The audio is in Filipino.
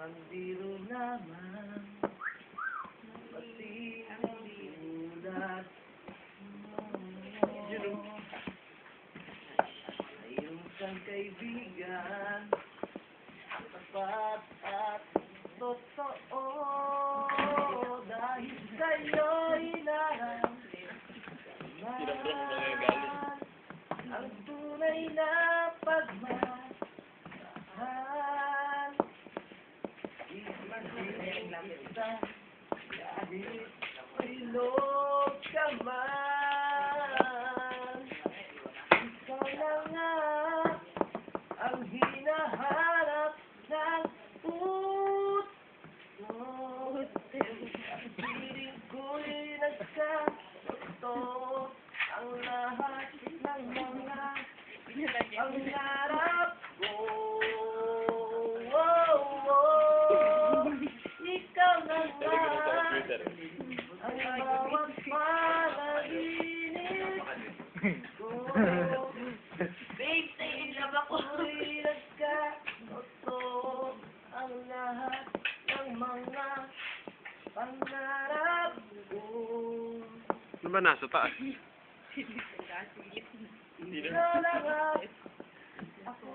Parang biro naman, pati ang ulat. Mayroon kang kaibigan, tapat at totoo. Dahil sa'yo'y naramdaman ang tunay na pagmamahal. Ibigin kita kahit ilog ka man. Ikaw na nga ang hinahanap ng puso. Ang piling ko'y nagkagusto. Ang lahat ng mga pangarap ko. Ikaw na nga ang bawat panaginip ko. Babe, naiinlove ako. Ako'y nagkagusto. Ang lahat ng mga pangarap ko. Ano ba nasa taas? Ikaw na nga ako.